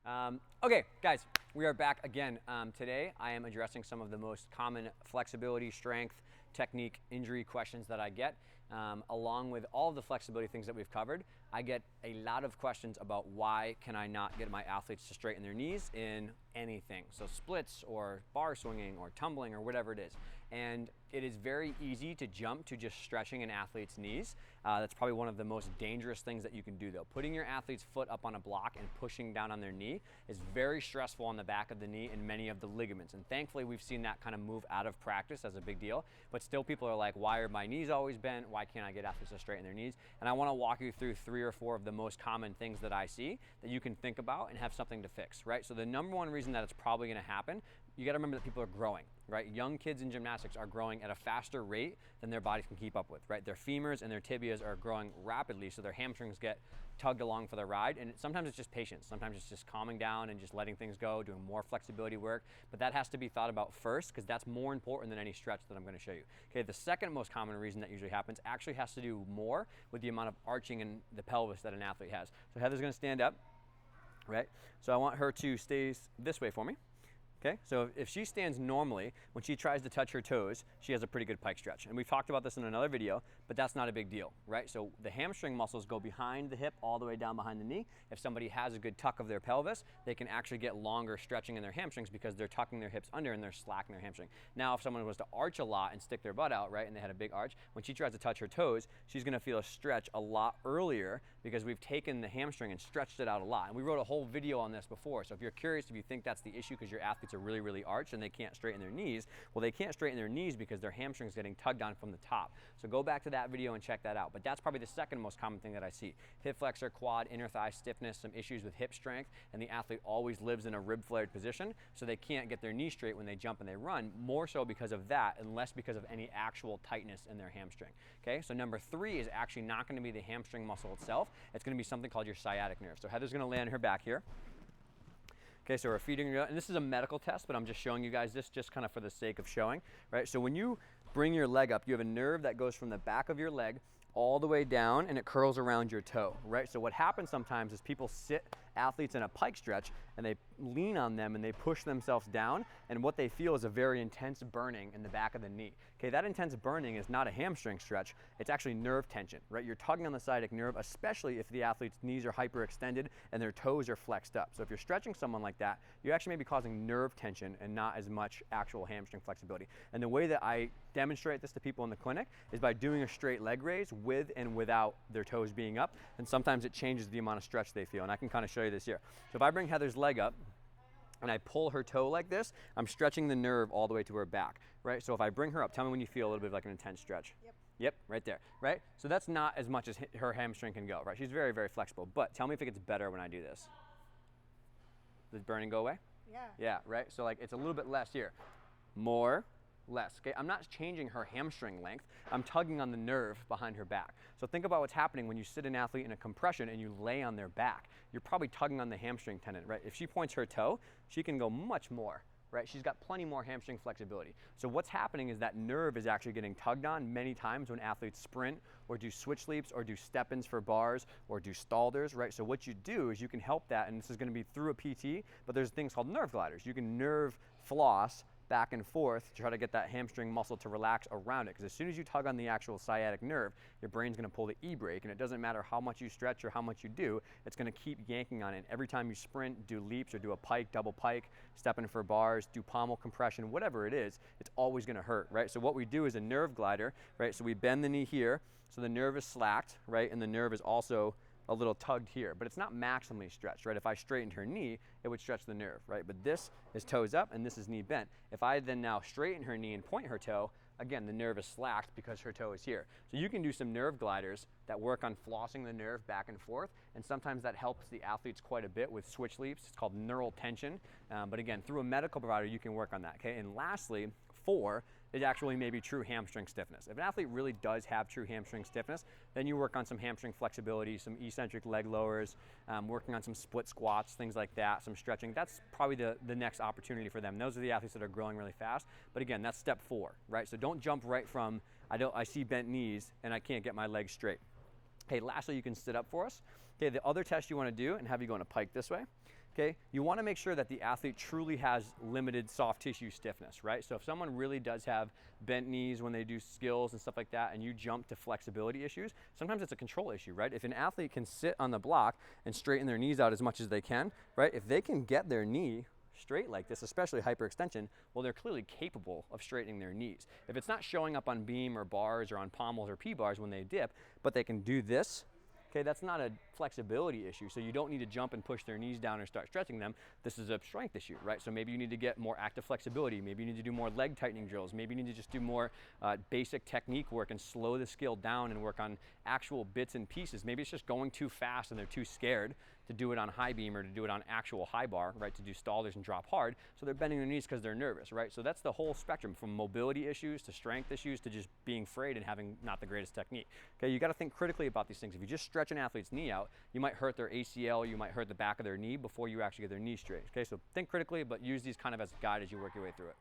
Okay, guys, we are back again. Today, I am addressing some of the most common flexibility, strength, technique, injury questions that I get. Along with all of the flexibility things that we've covered, I get a lot of questions about why can I not get my athletes to straighten their knees in anything. So splits or bar swinging or tumbling or whatever it is. And it is very easy to jump to just stretching an athlete's knees. That's probably one of the most dangerous things that you can do though. Putting your athlete's foot up on a block and pushing down on their knee is very stressful on the back of the knee and many of the ligaments. And thankfully we've seen that kind of move out of practice as a big deal. But still people are like, why are my knees always bent? Why can't I get athletes to straighten their knees? And I want to walk you through 3 or 4 of the most common things that I see that you can think about and have something to fix, right? So the number one reason that it's probably going to happen, you got to remember that people are growing, right? Young kids in gymnastics are growing at a faster rate than their bodies can keep up with, right? Their femurs and their tibias are growing rapidly, so their hamstrings get tugged along for the ride. And sometimes it's just patience. Sometimes it's just calming down and just letting things go, doing more flexibility work. But that has to be thought about first because that's more important than any stretch that I'm going to show you. Okay, the second most common reason that usually happens actually has to do more with the amount of arching in the pelvis that an athlete has. So Heather's going to stand up, right? So I want her to stay this way for me. Okay, so if she stands normally, when she tries to touch her toes, she has a pretty good pike stretch. And we've talked about this in another video, but that's not a big deal, right? So the hamstring muscles go behind the hip all the way down behind the knee. If somebody has a good tuck of their pelvis, they can actually get longer stretching in their hamstrings because they're tucking their hips under and they're slacking their hamstring. Now, if someone was to arch a lot and stick their butt out, right, and they had a big arch, when she tries to touch her toes, she's gonna feel a stretch a lot earlier because we've taken the hamstring and stretched it out a lot. And we wrote a whole video on this before. So if you're curious, if you think that's the issue because your athletes are really arched and they can't straighten their knees, well, they can't straighten their knees because their hamstring's getting tugged on from the top. So go back to that video and check that out. But that's probably the second most common thing that I see. Hip flexor, quad, inner thigh stiffness, some issues with hip strength, and the athlete always lives in a rib flared position, so they can't get their knee straight when they jump and they run, more so because of that and less because of any actual tightness in their hamstring. Okay, so number 3 is actually not going to be the hamstring muscle itself. It's going to be something called your sciatic nerve. So Heather's going to lay on her back here. Okay, so we're feeding you, and this is a medical test, but I'm just showing you guys this just kind of for the sake of showing, right? So when you bring your leg up, you have a nerve that goes from the back of your leg all the way down and it curls around your toe, right? So what happens sometimes is people sit athletes in a pike stretch and they lean on them and they push themselves down, and what they feel is a very intense burning in the back of the knee. Okay, that intense burning is not a hamstring stretch, it's actually nerve tension, right? You're tugging on the sciatic nerve, especially if the athlete's knees are hyperextended and their toes are flexed up. So if you're stretching someone like that, you actually may be causing nerve tension and not as much actual hamstring flexibility. And the way that I demonstrate this to people in the clinic is by doing a straight leg raise with and without their toes being up, and sometimes it changes the amount of stretch they feel, and I can kind of show you this here. So if I bring Heather's leg up and I pull her toe like this, I'm stretching the nerve all the way to her back, right? So if I bring her up, tell me when you feel a little bit of like an intense stretch. Yep, right there, right? So that's not as much as her hamstring can go, right? She's very flexible, but tell me if it gets better when I do this. Does burning go away? Yeah, right? So like it's a little bit less here. More, less, okay? I'm not changing her hamstring length, I'm tugging on the nerve behind her back. So think about what's happening when you sit an athlete in a compression and you lay on their back. You're probably tugging on the hamstring tendon, right? If she points her toe, she can go much more, right? She's got plenty more hamstring flexibility. So what's happening is that nerve is actually getting tugged on many times when athletes sprint or do switch leaps or do step-ins for bars or do stalders, right? So what you do is you can help that, and this is gonna be through a PT, but there's things called nerve gliders. You can nerve floss back and forth to try to get that hamstring muscle to relax around it, because as soon as you tug on the actual sciatic nerve, your brain's going to pull the e-brake, and it doesn't matter how much you stretch or how much you do, it's going to keep yanking on it. And every time you sprint, do leaps or do a pike, double pike, step in for bars, do pommel compression, whatever it is, it's always going to hurt, right? So what we do is a nerve glider, right? So we bend the knee here, so the nerve is slacked, right? And the nerve is also a little tugged here, but it's not maximally stretched, right? If I straightened her knee, it would stretch the nerve, right? But this is toes up and this is knee bent. If I then now straighten her knee and point her toe, again, the nerve is slacked because her toe is here. So you can do some nerve gliders that work on flossing the nerve back and forth, and sometimes that helps the athletes quite a bit with switch leaps. It's called neural tension, but again, through a medical provider, you can work on that, okay? And lastly, 4 is actually maybe true hamstring stiffness. If an athlete really does have true hamstring stiffness, then you work on some hamstring flexibility, some eccentric leg lowers, working on some split squats, things like that, some stretching. That's probably the next opportunity for them. Those are the athletes that are growing really fast. But again, that's step 4, right? So don't jump right from, I see bent knees and I can't get my legs straight. Okay, lastly, you can sit up for us. Okay, the other test you want to do, and have you go in a pike this way. Okay, you want to make sure that the athlete truly has limited soft tissue stiffness, right? So if someone really does have bent knees when they do skills and stuff like that, and you jump to flexibility issues, sometimes it's a control issue, right? If an athlete can sit on the block and straighten their knees out as much as they can, right? If they can get their knee straight like this, especially hyperextension, well, they're clearly capable of straightening their knees. If it's not showing up on beam or bars or on pommels or P-bars when they dip, but they can do this, okay, that's not a flexibility issue, so you don't need to jump and push their knees down and start stretching them. This is a strength issue, right? So maybe you need to get more active flexibility, maybe you need to do more leg tightening drills, maybe you need to just do more basic technique work and slow the skill down and work on actual bits and pieces. Maybe it's just going too fast and they're too scared to do it on high beam or to do it on actual high bar, right, to do stallers and drop hard, so they're bending their knees because they're nervous, right? So that's the whole spectrum, from mobility issues to strength issues to just being afraid and having not the greatest technique. Okay, you got to think critically about these things. If you just stretch an athlete's knee out, you might hurt their ACL, you might hurt the back of their knee before you actually get their knee straight. Okay, so think critically, but use these kind of as a guide as you work your way through it.